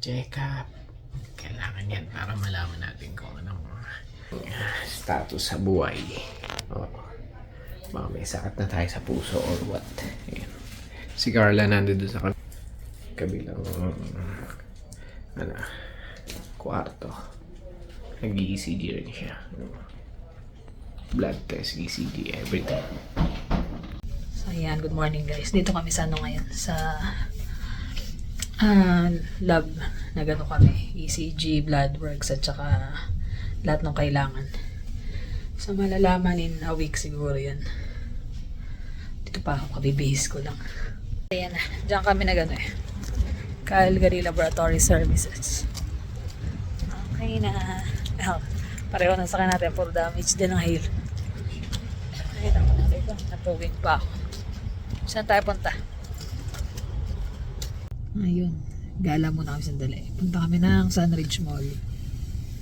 check up. Kailangan yan para malaman natin kung anong status sa buhay. Baka may sakit na tayo sa puso or what. Ayan. Si Carla nandito sa kabilang kwarto. Nag-ECG rin siya. Blood test, ECG, everything. So ayan, good morning guys. Dito kami sa ngayon, sa lab. Nagano kami, ECG, blood works, at saka lahat ng kailangan. So malalaman in a week siguro yan. Dito pa ako, kabibihis ko lang. Ayan na, dyan kami nagano Calgary Laboratory Services. Okay na. Pareho na sa natin, puro damage din ng hail. Ayun ako na ito, napuging pa ako. Saan tayo punta? Ayun, gala muna kami sandali. Punta kami ng Sunridge Mall.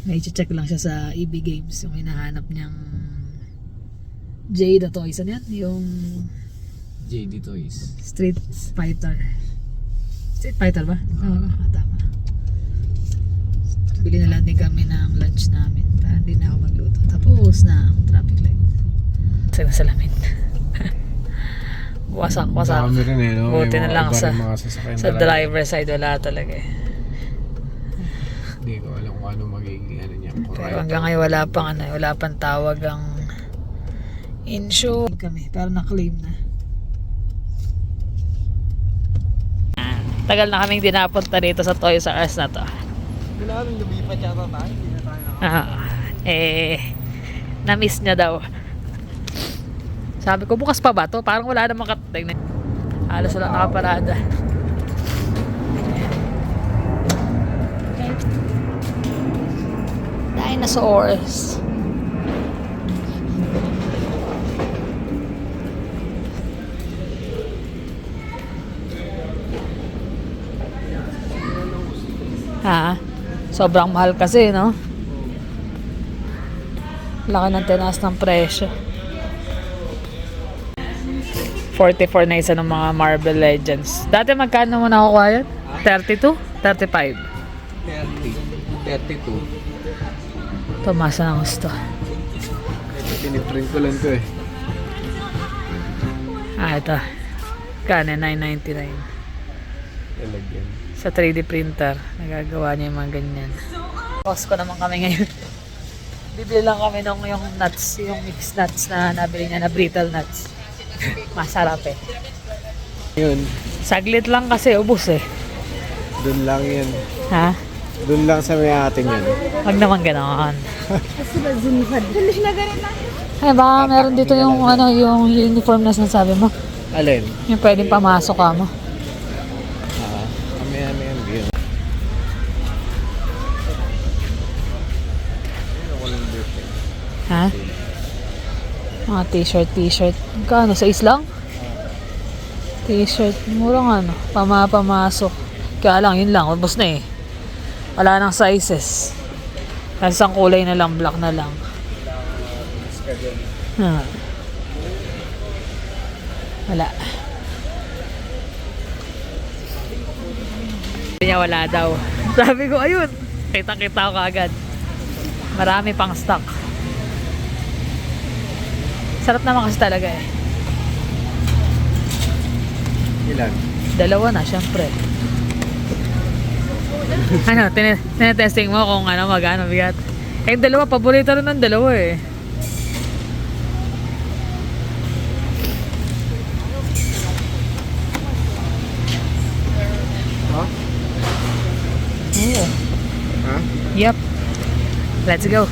May check lang siya sa EB Games, yung hinahanap niyang Jade Toys. Ano yan? Yung JD Toys. Street Fighter. Street Fighter ba? Oo, tama. Bili na lang din kami ng lunch namin para hindi na ako magluto. Tapos na ang traffic light. Sa salamin. Wasak. Dami rin no? Buti na lang sa driver side wala talaga Hindi ko alam kung ano magiging niya. Pero hanggang ngayon wala pang tawag ang insure kami. Pero na-claim na. Tagal na kaming dinapunta dito sa Toys R Us na to. Kailangan lumipat yata tayo. Hindi na tayo na-miss niya daw. Sabi ko, bukas pa ba to? Parang wala namang katating. Halos wala nakaparada. Dinosaurs. Sobrang mahal kasi, no? Laki ng tinaas ng presyo. 44 na isa ng mga Marvel Legends. Dati magkano mo nakukuha yan? 32? 35? 32. Tumasa ng gusto. Piniprint ko lang to Ito. Kano? 9.99. Lalagyan. Sa 3D printer. Nagagawa niya yung mga ganyan. Costco naman kami ngayon. Bibili lang kami nung yung nuts. Yung mixed nuts na nabili niya na brittle nuts. Masarap Yun. Saglit lang kasi ubos Doon lang yan. Ha? Doon lang sa may atin yan. Wag naman ganoon. Ay baka meron dito yung yung uniform na sinasabi mo. Alin? Yung pwedeng pamasok ka mo. Kami yan. Ha? Mga t-shirt. Magkano? Sa islang? T-shirt. Mura nga pamasok. Kaya lang, yun lang. Ubus na Wala nang sizes. Kasi ang kulay na lang, black na lang. Wala. Hindi niya wala daw. Sabi ko, ayun. Kita-kita ko agad. Marami pang stock. Sarap naman kasi talaga Ilan? 2 na, syempre. Tinetesting mo kung magano bigat. Yung 2, paborito rin ng 2 Oo. Yep. Let's go.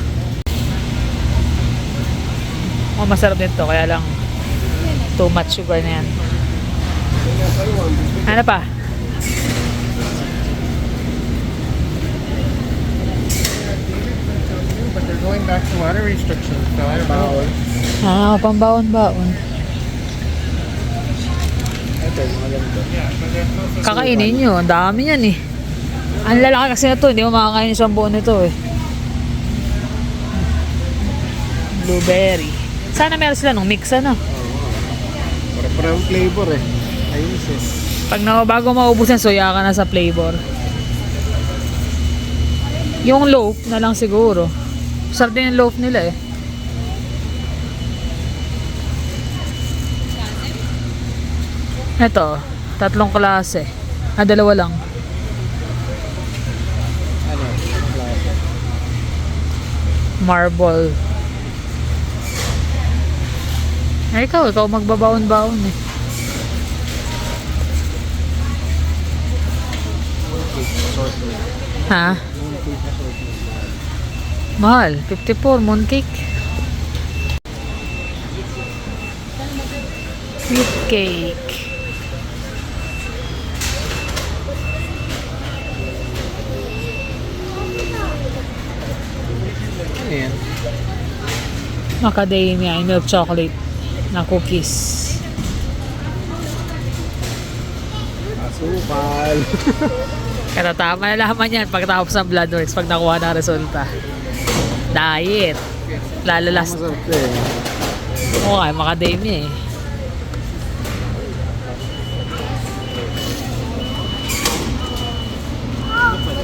Masarap din to, kaya lang too much sugar na yan. Ano pa? But they're going back to water restrictions. So ano bawal? Pambaon-baon. Ito, mga ganito. Kakainin nyo, ang dami yan Ang lalaki kasi na to, hindi mo makakain isang buo nito Blueberry. Sana meron sila nung mix Parang flavor Ayos Pag bago maubos yan, soya ka na sa flavor. Yung loaf na lang siguro. Sarap din yung loaf nila eh. Ito, 3 klase. Ah, 2 lang. Ano? Marble. Ay, ikaw magbabaon-baon eh. Ha? Mahal, 54 mooncake. Sweet cake. Ano yan? Macadamia and milk chocolate na cookies. Asukal. Pero tama na laman yan pagkatapos ng Bloodworks pag nakuha na resulta. Diet. Lalalas. Masarap eh. Okay, macadamia eh.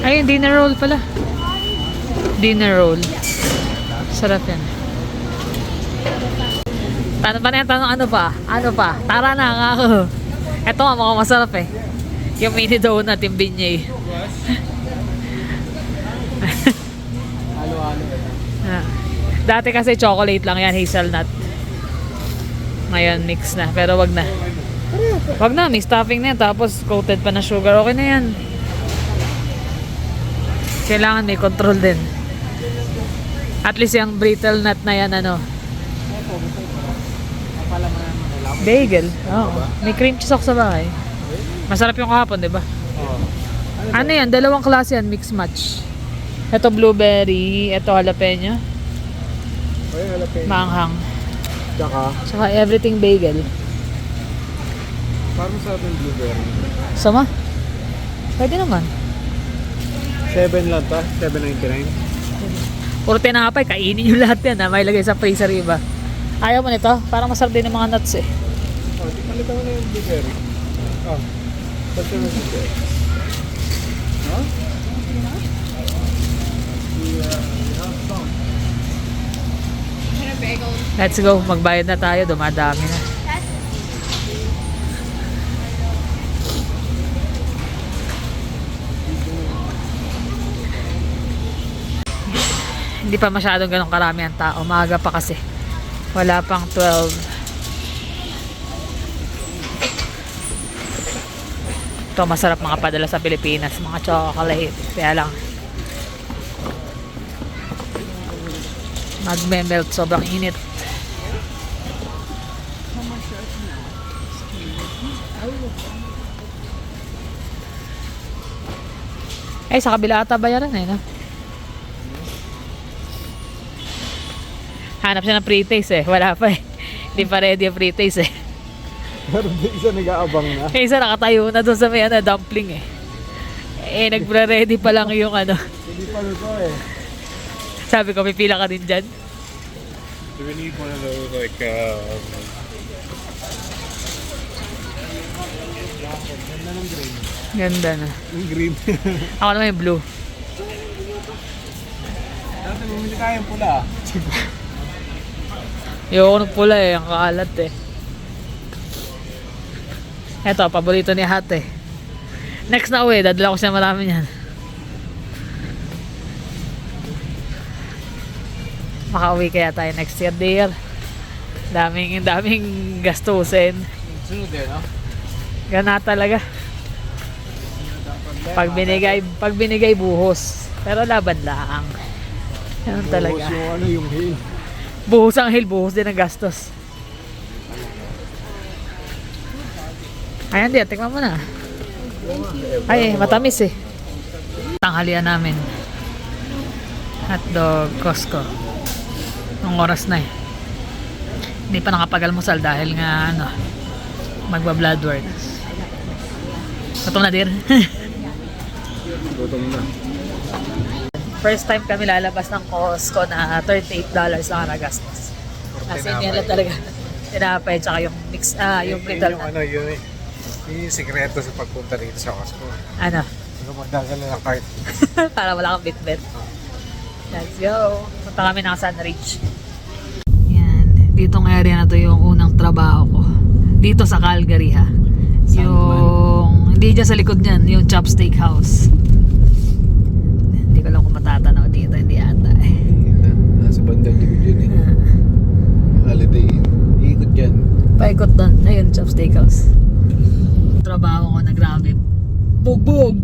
Ayun, dinner roll pala. Dinner roll. Sarap yan. Paano ba na yung tanong ano pa? Ano pa? Tara na nga ako. Ito nga mukhang masarap eh. Yung mini donut, yung binyay. Halo-halo. Ah. Dati kasi chocolate lang yan, hazelnut. Ngayon mix na, pero wag na. Wag na, may stuffing na yan, tapos coated pa na sugar. Okay na yan. Kailangan may control din. At least yung brittle nut na yan, ano. Bagel. Oo. May cream cheese ako sa bahay. Masarap yung kahapon, di ba? Oo. Ano yan? 2 klase yan, mix match. Ito blueberry, ito jalapeno. Ay, jalapeno. Maanghang. Tsaka, everything bagel. parang masarap ng blueberry. Sama? Pwede naman. 7 lang ta? 7.99? Puro tinapay, kainin yung lahat yan ha. May lagay sa freezer iba. Ayaw mo nito? Parang masarap din ng mga nuts eh. Oh, di palitan mo na yung blueberry. Oh, palitan mo yung blueberry. Huh? Let's go, magbayad na tayo, dumadami na. Hindi pa masyadong ganun karami ang tao, maaga pa kasi. Wala pang 12. Ito masarap mga padala sa Pilipinas, mga chocolate. Kaya lang magme-melt, sobrang init. Eh, sa kabila ata bayaran eh, no? Hanap siya ng pre-taste eh. Wala pa eh. Hindi pa ready yung pre-taste eh. Pero isa nag-aabang na. Eh, isa nakatayo na doon sa may ano, dumpling eh. Eh, nagpre-ready pa lang yung ano. Hindi pa luto eh. Sabi ko, pipila ka din dyan. Do we need one of those like ganda ng green. Ganda na. Yung green. Ako naman yung blue. Dati bumili tayo yung pula. Yung ng pula eh, ang kaalat eh. Eto, paborito ni Hat eh. Next na uwi, dadala ko siya marami yan. Makauwi kaya tayo next year, dear. Daming gastusin. Sunod eh, no? Gana talaga. Pag binigay buhos. Pero laban lang. Ganun talaga. Buhos yung ano, yung hill. Buhos ang hill, buhos din ang gastos. Ayan, di, tikman mo na. Ay, matamis eh. Tanghalian namin. Hotdog, Costco. Ang oras na eh. Hindi pa nakapag-almusal dahil nga ano, magba-bloodworks. Gutom na dir. Gutom na. First time kami lalabas ng Costco na $38 lang nagastos. Kasi nila talaga tinapay tsaka yung mix, yung brittle Yung na. ano, yun yung sikreto sa pagpunta rito sa Costco. Ano? Ano magdadala ng cart. Para wala kang bit-bit. Let's go. Punta kami ng Sunridge. Yan. Ditong area na to yung unang trabaho ko. Dito sa Calgary ha. Yung, hindi dyan sa likod niyan, yung Chop Steakhouse. Hindi ko lang kung matatanaw dito, hindi ata eh. Nasa bandang likod yun eh. Holiday Inn. Iikot yan. Paikot doon. Ayun, Chop Steakhouse. Trabaho ko na grabe. Bugbog!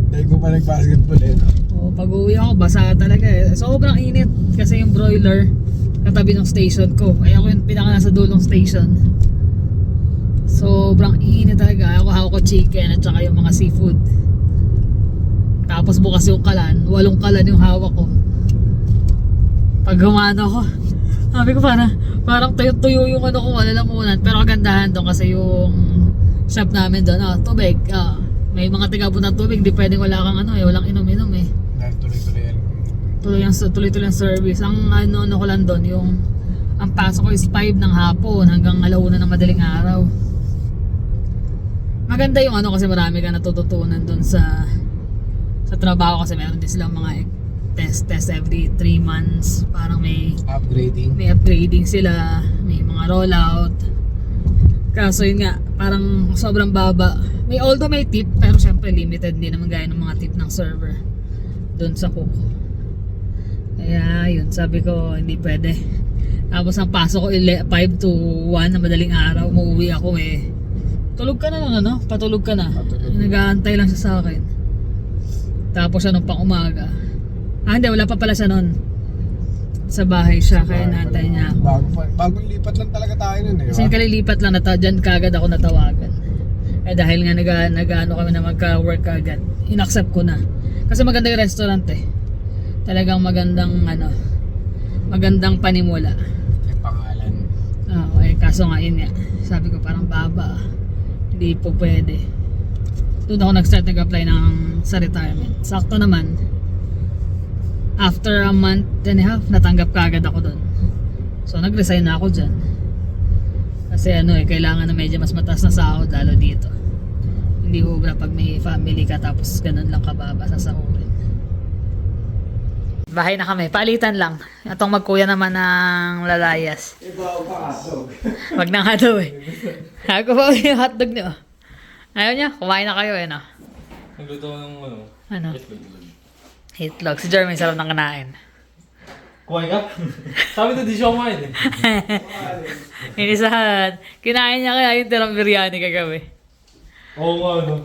Dahil ko pa nag-basketball eh. Oh, pag uwi ako, basa talaga eh. Sobrang init kasi yung broiler katabi ng station ko. Ay ako yung pinaka nasa dulong station. Sobrang init talaga. Ako hawak ko chicken at saka yung mga seafood. Tapos bukas yung kalan. 8 kalan yung hawak ko. Pag gumano ko, sabi ko parang tuyo yung ano ko, malalamunan. Pero kagandahan doon kasi yung shop namin doon, tubig. May mga tigabon ng tubig, di pwedeng wala kang walang inom-inom eh. Dahil tuloy-tuloy yan. Tuloy-tuloy ang service. Ang ano ko lang doon, yung ang pasok ko is 5 ng hapon hanggang 1 ng madaling araw. Maganda yung kasi marami ka natututunan doon sa trabaho kasi meron din silang mga test every 3 months. Parang may upgrading sila, may mga rollout. Kaso yun nga, parang sobrang baba. Although may tip, pero syempre limited din naman gaya ng mga tip ng server doon sa cook. Kaya yun, sabi ko hindi pwede. Tapos ang pasok ko 5 to 1 na madaling araw, umuwi ako eh. Tulog ka na lang patulog ka na. Nag-aantay lang siya sa akin. Tapos siya nung pang umaga. Hindi, wala pa pala siya nun. Sa bahay siya, kaya naantay niya ako. Bagong lipat lang talaga tayo nun eh. Kasi kalilipat lang, dyan kagad ako natawagan. Dahil nga nag-ano kami na magka-work kagad, in-accept ko na. Kasi maganda yung restaurant eh. Talagang magandang panimula. Yung pangalan. Kaso nga yun nga. Sabi ko parang baba. Hindi po pwede. Doon ako nag-start nag-apply sa retirement. Sakto naman. After a month and a half, natanggap kagad ako doon. So nag-resign na ako dyan. Kasi kailangan na medyo mas mataas na sahod lalo dito. Hindi ubra pag may family ka tapos ganun lang kababa sa sahurin. Bahay na kami, palitan lang. Itong magkuya naman ng lalayas. Iba pa hotdog. Wag na nga daw eh. Ako pa yung hotdog niyo. Ayaw niya, kumain na kayo Nagluto ko ng Ano? Itlog. Si Jeremy sarap ng kanain. Kumain ka? Sabi ko di siya kumain eh. Inisahan. Kinain niya kaya yung tirang biryani kagabi. Oo nga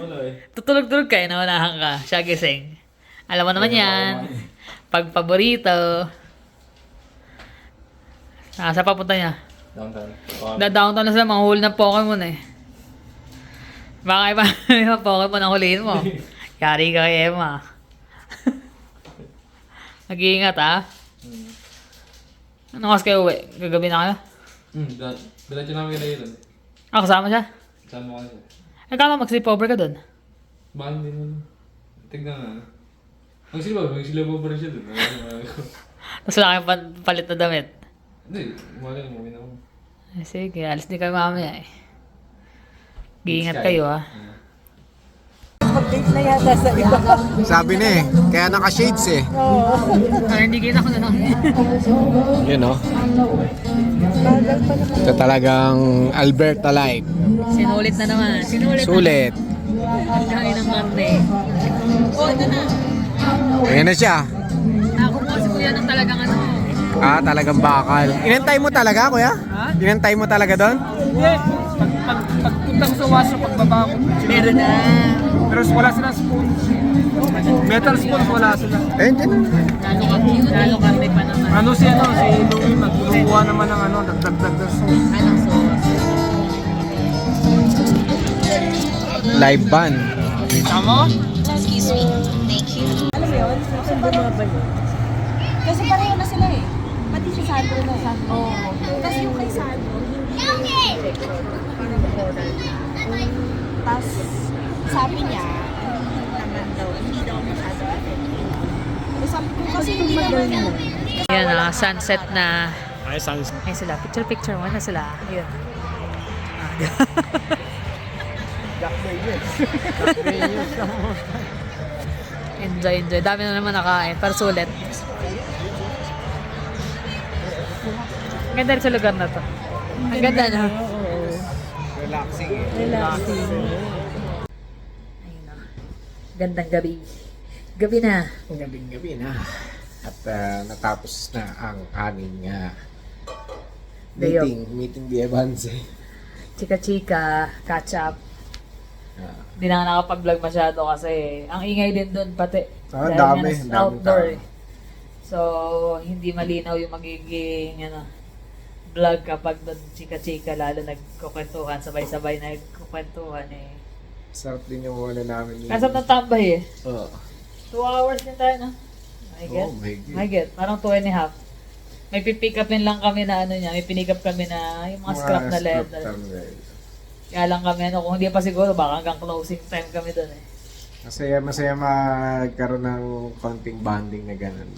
wala eh. Tutulog-tulog ka, nawalahan ka. Siya gising. Alam mo naman yan. Pag paborito. Saan papunta niya? Downtown. Downtown na sila, manghuli ng Pokemon eh. Baka iba yung Pokemon ang huliin mo. Yari ka kay Emma. Nag-iingat Ano kasi kayo uwi? Gagabi na kayo? Diretso namin kaya yun. Kasama siya? Kasama ko siya. Kama mag-sleepover ka dun? Baka hindi naman. Tignan na. Mag-sleepover pa rin siya dun. Tapos wala kayong palit na damit? Hindi, umaga na umuwi na ako. Sige, alis din kayo mamaya eh. Giingat kayo Mag-date na yata sa iba. Sabi na eh, kaya naka-shades eh. Hindi kita ko na lang. Yun Ito talagang Alberta Light. Sinulit na naman. Sulit. Kain ng karne. Ayan na siya. Ako po si kuya ng talagang Talagang bakal. Inantay mo talaga, kuya? Inantay mo talaga doon? Yes. Pagpunta ko sa waso, pagbaba ko. Meron na. Pero wala silang spoon. Metal spoon, wala sila. Dyan. Lalo karne pa naman. Si Louie, magkukuha naman ng dagdag na sauce. Anong sauce? Live band. Tama? Excuse me. Thank you. Alam mo yun, saan bumabalik? Kasi pareho na sila eh. Pati si Sandro na Sandro. Oo. Tapos yung kay Sandro, hindi tapos sabi niya, naman daw, hindi daw masyado effective. Sabi ko kasi hindi naman. Yan sunset na. Ay, sounds. Ayun sila. Picture mo na sila. Ayun. Enjoy. Dami na naman nakain. Pero sulit. Ang ganda rin sa lugar na to. Ang ganda na. Relaxing eh. Relaxing. Ayun na. Gandang gabi. Gabi na. Gabing-gabi na. At natapos na ang aming Day off. meeting di Evans eh. Chika-chika, catch up. Ah. Hindi na nga nakapag-vlog masyado kasi ang ingay din doon pati. Ah, Dahil dami, nga daming outdoor tao. eh. So, hindi malinaw yung magiging vlog kapag doon chika-chika, lalo nagkukwentuhan, sabay-sabay nagkukwentuhan eh. Sarap din yung wala namin. Kasap ng tambay eh. Oo. 2 hours din tayo, no? I get. Oh, my God. I get. Parang 2.5. May pipick upin lang kami na may pinick up kami na yung mga scrap na leather. Kaya lang kami, kung hindi pa siguro, baka hanggang closing time kami doon eh. Masaya magkaroon ng konting bonding na gano'n.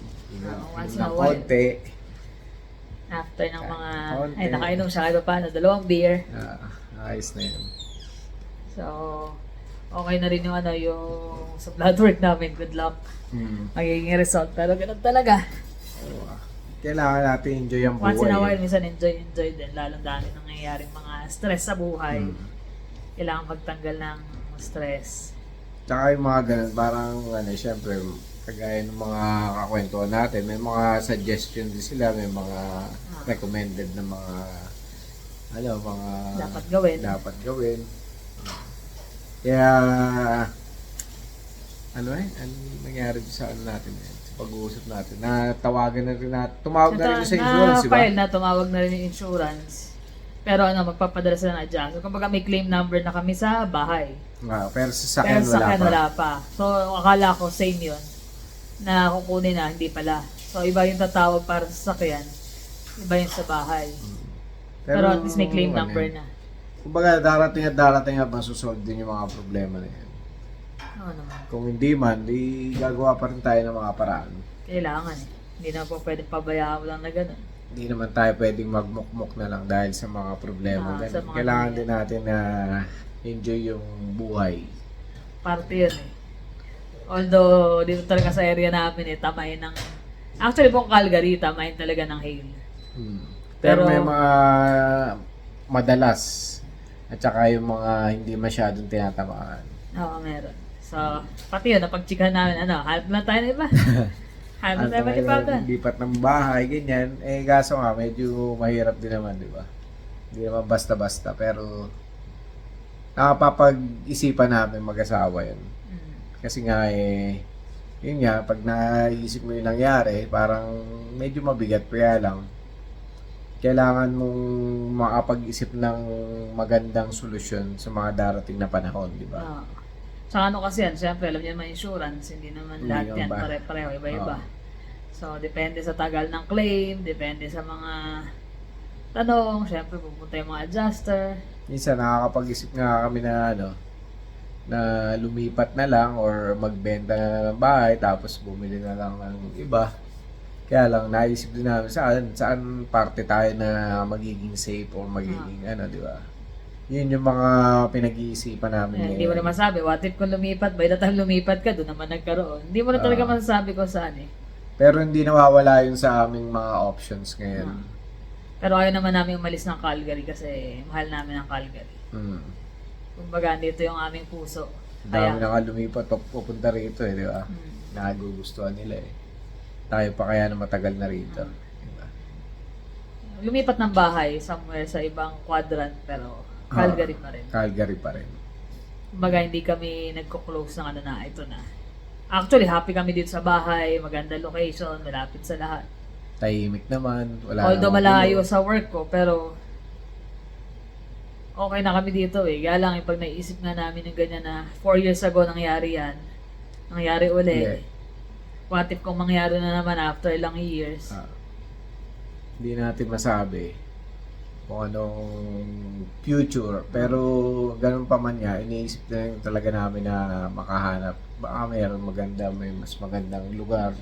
once in Na a while. konti. After ng mga, Konti. nakainom siya kahit pa paano, 2 beer. Ayos na yun. So, okay na rin yung yung sa blood work namin. Good luck. Magiging result. Pero ganun talaga. Kailangan natin enjoy ang buhay. Once in a while, minsan enjoy din. Lalong dami nangyayaring mga stress sa buhay. Kailangan magtanggal ng stress. Tsaka yung mga ganun, parang syempre, kagaya ng mga kakwentuhan natin, may mga suggestion din sila, may mga recommended na mga mga Dapat gawin. Kaya ano nangyari sa natin sa pag-uusap natin, na tawagan na rin natin, tumawag na rin sa insurance, di ba? Na tumawag na rin yung insurance. Pero magpapadala sila ng adjustment. Kumbaga may claim number na kami sa bahay. Pero sa sakyan Wala pa. So akala ko same yun. Na kukunin na, hindi pala. So iba yung tatawag para sa sakyan. Iba yung sa bahay. Pero at least may claim number na. Kumbaga darating at masusolve din yung mga problema na yan. Oo naman. Kung hindi man, gagawa pa rin tayo ng mga paraan. Kailangan eh. Hindi na po pwede pabayaan mo lang na gano'n. Hindi naman tayo pwedeng magmukmuk na lang dahil sa mga problema. Sa mga Kailangan ganyan. din natin na enjoy yung buhay. Parte yun eh. Although, dito talaga sa area namin tamayin ng... Actually, buong Calgary, tamayin talaga ng hail. Pero Pero- may mga madalas at saka yung mga hindi masyadong tinatamaan. Oo, meron. So, pati yun, napagchikahan namin, halp lang tayo na iba. Halp lang tayo Ano iba. lipat ng bahay, ganyan. Kaso nga, medyo mahirap din naman, di ba? Hindi naman basta-basta, pero nakapapag-isipan namin mag-asawa yun. Kasi nga yun nga, pag naisip mo yung nangyari, parang medyo mabigat, kaya lang, kailangan mong makapag-isip ng magandang solusyon sa mga darating na panahon, di ba? Sa kasi yan, siyempre, alam niyo naman insurance, hindi naman Hindi lahat naman yan, ba? pare-pareho, iba-iba. Oo. So, depende sa tagal ng claim, depende sa mga tanong, siyempre, pupunta yung mga adjuster. Minsan nakakapag-isip nga kami na na lumipat na lang or magbenta na ng bahay tapos bumili na lang ng iba. Kaya lang naisip din namin saan parte tayo na magiging safe or magiging di ba? Yun yung mga pinag-iisipan namin. Hindi mo na masabi, what if kung lumipat, by the time lumipat ka, doon naman nagkaroon. Hindi mo na talaga masasabi kung saan eh. Pero hindi nawawala yun sa aming mga options ngayon. Pero ayaw naman namin umalis ng Calgary kasi mahal namin ang Calgary. Kumbaga, dito yung aming puso. Dami na nga lumipat pupunta rito di ba? Nagugustuhan nila Tayo pa kaya na matagal na rito. Diba? Lumipat ng bahay somewhere sa ibang quadrant pero Calgary pa rin. Calgary pa rin. Kumbaga, hindi kami nagko-close ng na, ito na. Actually, happy kami dito sa bahay, maganda location, malapit sa lahat. Tahimik naman. Wala Although namang malayo gulo. sa work ko, pero okay na kami dito Kaya lang, pag naisip nga namin ng ganyan na 4 years ago nangyari yan, nangyari uli. Yeah. What if kung mangyari na naman after ilang years? Hindi natin masabi kung anong future. Pero ganun pa man nga, iniisip na lang talaga namin na makahanap. Baka mayroon may mas magandang lugar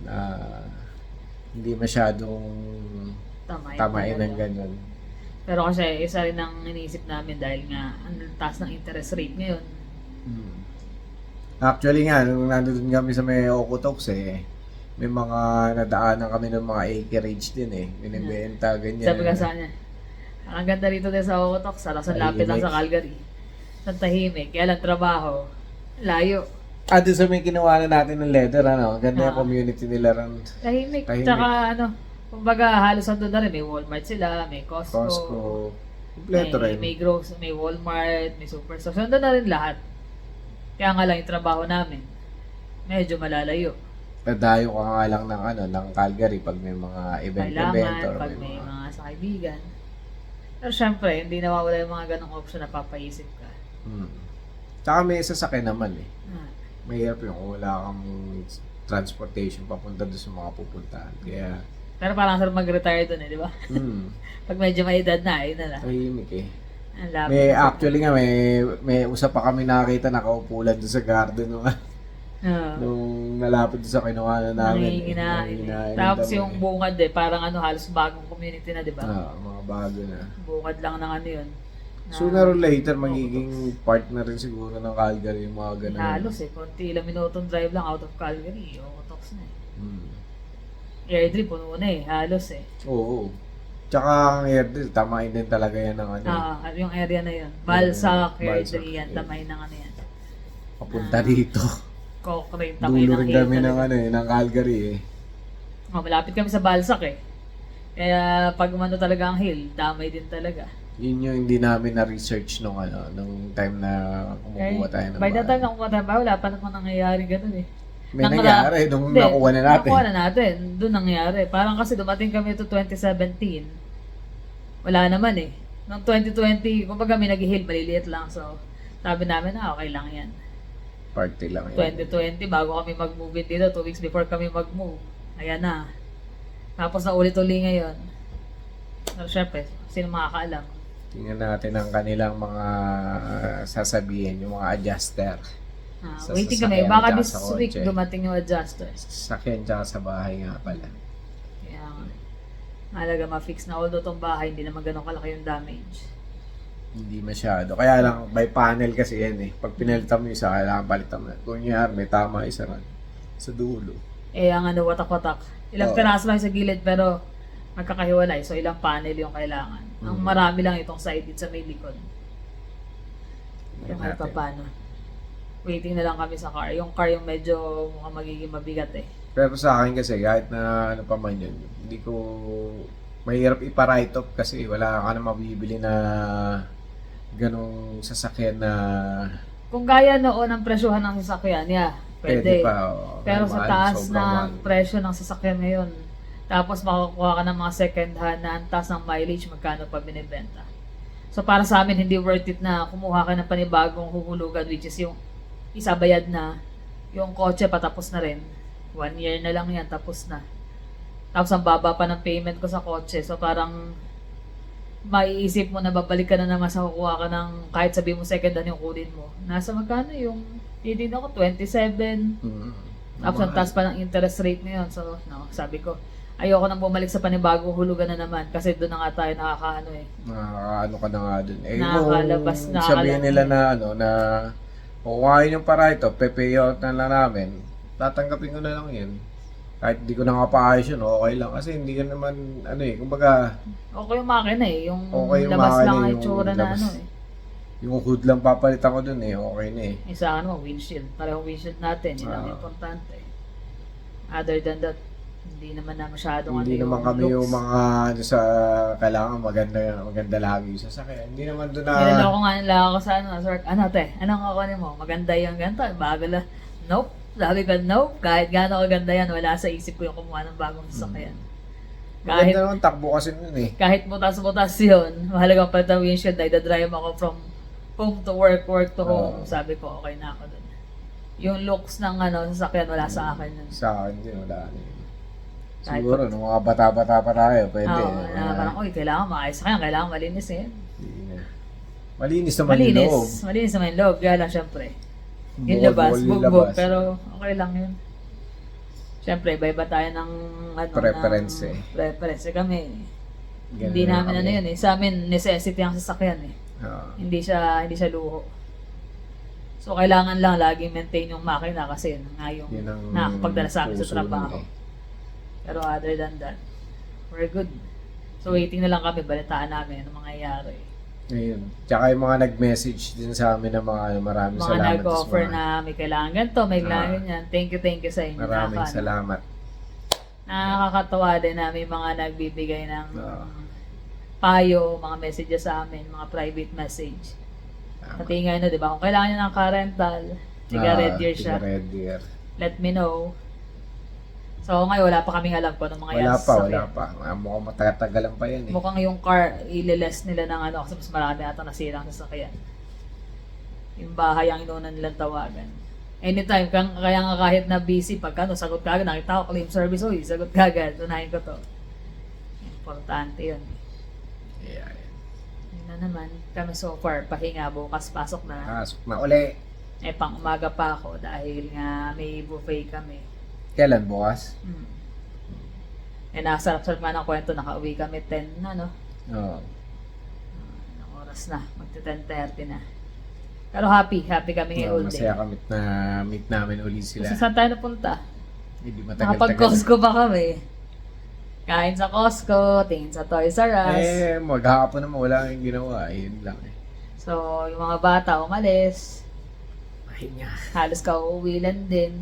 na hindi masyadong tamain ng ganun. Pero kasi isa rin ang iniisip namin dahil nga ang taas ng interest rate ngayon. Actually nga, nung nandun kami sa may Okotoks may mga nadaanan kami ng mga acreage din binibenta, ganyan. Sabi ka sa kanya, ang ganda rito din sa Okotok, sa lapit lang sa Calgary. Sa tahimik, kaya lang trabaho, layo. Doon sa may kinuha na natin ng leather, ganda yung community nila ron. Tahimik. Tahimik. Tsaka kumbaga halos andun na rin, may Walmart sila, may Costco. Kompleto rin. May grocery, may Walmart, may Superstore. So, andun na rin lahat. Kaya nga lang yung trabaho namin, medyo malalayo. Nadayo ka nga lang ng Calgary pag may mga event Kailangan, or pag may mga sa kaibigan. Pero syempre, hindi nawawala yung mga ganong option na papaisip ka. Tsaka may sasakyan naman Ah. Mahirap yung kung wala kang transportation papunta doon sa mga pupuntahan. Kaya, Pero parang sarap mag-retire dun di ba? Pag medyo may edad na, ayun na lang. tahimik Ang lapit May na sa- actually nga may usap pa kami nakita nakaupulan doon sa garden nung nalapit doon sa kinuha na namin. Nanginginain. Tapos yung bungad parang halos bagong community na, di ba? mga bago na. Bungad lang ng yun. Sooner or later magiging part na rin siguro ng Calgary yung mga ganun. Halos konti ilang minutong drive lang out of Calgary. Okotoks na Hmm. Airdrie, puno na halos Oo. Tsaka ang Airdrie, tamain din talaga yan ng yung area na yun. Balsac, Balsac, Airdrie, yan. yeah. Tamay ng yan. papunta dito. Cochrane, tamay Dulo ng rin hill kami talaga. ng Calgary Malapit kami sa Balsac Kaya pag umano talaga ang hill, damay din talaga. Yun yung hindi namin na-research nung time na kumukuha tayo ng By the bahay. time na kumuha tayo, wala pa naman nangyayari ganun May nangyari nung nakuha na natin. Nakuha na natin. Doon nangyari. Parang kasi dumating kami to 2017. Wala naman Noong 2020, kumbaga may nag-heal, maliliit lang. So, sabi namin okay lang yan. Party lang yan. 2020, bago kami mag-move dito, 2 weeks before kami mag-move. Ayan na. Tapos na ulit-uli ngayon. So, syempre, sino makakaalam? Tingnan natin ang kanilang mga sasabihin, yung mga adjuster. Sa Waiting sasakyan kami. Baka tsaka this sa week kotse. dumating yung adjuster. Sasakyan tsaka sa bahay nga pala. Kaya nga. Mahalaga ma-fix na. Although tong bahay, hindi naman ganun kalaki yung damage. Hindi masyado. Kaya lang, by panel kasi yan Pag pinalitan mo isa, kailangan palitan mo. Kunyari, may tama isa rin. Sa dulo. Ang watak-watak. Ilang Oo. piraso lang sa gilid pero magkakahiwalay. So ilang panel yung kailangan. Ang marami lang itong side sa may likod. Yung kahit pa paano. Waiting na lang kami sa car. Yung car yung medyo mukhang magiging mabigat Pero sa akin kasi, kahit na ano pa man yun, hindi ko mahirap ipa-write off kasi wala ka na mabibili na ganong sasakyan na Kung gaya noon ang presyohan ng sasakyan, pwede. pa. Pero sa mahal, taas sobrang ng mahal. presyo ng sasakyan ngayon, tapos makakuha ka ng mga second hand na ang taas ng mileage, magkano pa binibenta. So para sa amin, hindi worth it na kumuha ka ng panibagong huhulugan, which is yung isa bayad na, yung kotse patapos na rin. 1 year na lang yan, tapos na. Tapos ang baba pa ng payment ko sa kotse. So parang maiisip mo na babalik ka na naman sa kukuha ka ng kahit sabi mo second hand yung kunin mo. Nasa magkano yung hindi ako 27. Tapos ang taas pa ng interest rate ngayon. So sabi ko, ayoko nang bumalik sa panibagong hulugan na naman kasi doon na nga tayo nakakaano Nakakaano ka na nga dun. Nakakalabas, Kung sabihin nila na na kukuhain yung para ito, pe-payout na lang namin, tatanggapin ko na lang yan. Kahit hindi ko na nga paayos yun, okay lang. Kasi hindi ka naman, kumbaga, Okay yung makina Yung Okay yung labas makina, lang ang yung itsura na labas. Yung hood lang papalitan ko dun okay na Isa naman, windshield. Parehong windshield natin. Yun ang importante. Other than that, hindi naman na masyadong Hindi naman kami yung mga sa kailangan maganda lagi yung sasakyan. Hindi naman doon na Nilala ko nga nila ako sa sir, anong kukunin mo? Maganda yung ganito, bago lang. Nope. Sabi ko, nope. Kahit gaano kaganda yan, wala sa isip ko yung kumuha ng bagong sasakyan. Kahit, maganda naman takbo kasi nun kahit butas-butas yun, mahalagang palitan ng windshield, drive ako from home to work to home. Sabi ko, okay na ako dun. Yung looks ng sasakyan, wala sa akin. Sa akin din, wala na yun. Kahit Siguro, nung mga bata-bata pa tayo, pwede. na parang, kailangan maayos sa kanya, kailangan malinis Hindi na. Malinis naman yung loob. Malinis naman yung loob. Kaya lang, syempre. Yung Bukod, labas, bukod yung bugbog. labas. Pero, okay lang yun. Syempre, iba-iba tayo ng Preference ng preference. Kami, Ganun hindi na namin kami. Sa amin, necessity ang sasakyan Ah. Hindi siya luho. So, kailangan lang laging maintain yung makina kasi yun nga yung Yun ang nakakapagdala sa amin sa puso trabaho. nun eh. Pero other than that, we're good. So, waiting na lang kami, balitaan namin ano mangyayari. Ayun. Tsaka yung mga nag-message din sa amin na mga maraming Mga salamat. nag-offer sa mga- na may kailangan ganito, may kailangan Ah. ganyan. Thank you sa inyo. Maraming Nakaka- salamat. Nakakatawa din na may mga nagbibigay ng Ah. payo, mga messages sa amin, mga private message. Tama. Pati nga di ba? Kung kailangan niya ng car-rental, tiga Red Deer siya. Tiga Red Deer. Let me know. So ngayon wala pa kaming alam kung anong mga Wala pa, sasakyan. wala pa. Mukhang matagatagalan pa yan eh. Mukhang yung car, ililess nila ng ano kasi mas marami ata nasirang sasakyan. Yung bahay ang inunan nilang tawagan. Anytime, kaya nga kahit na busy, pagka no, sagot ka agad, nakita ko claim service, uy, sagot ka agad, tunahin ko to. Importante yun. Yeah. Yun na naman, kami so far, pahinga, bukas pasok na. Pasok na uli. Eh, pang umaga pa ako dahil nga may buffet kami. Kailan bukas? Eh, nasarap-sarap nga ng kwento, nakauwi kami 10 na, no? Oo. Anong oras na? Magti-10:30 na. Pero happy kami ngayon all day. Masaya kami na meet namin uli sila. Kasi saan tayo napunta? Hindi matagal-tagal. Nakapag-Costco pa kami. Kain sa Costco, tingin sa Toys R Us. Eh, maghapon naman wala kang ginawa. Yun lang eh. So, yung mga bata umalis. Pahinga. Halos kauuwilan din.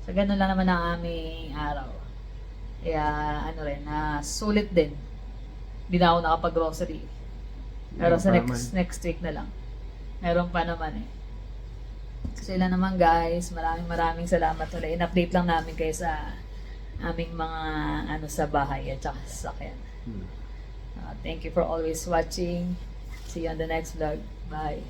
So, ganun lang naman ang aming araw. Kaya, ano rin, sulit din. Hindi na ako nakapag-grocery. Pero Meron sa pa next week na lang. Meron pa naman eh. So, yun lang naman guys. Maraming salamat ulit. In-update lang namin kayo sa aming mga ano sa bahay at saka sa sakyan. Thank you for always watching. See you on the next vlog. Bye.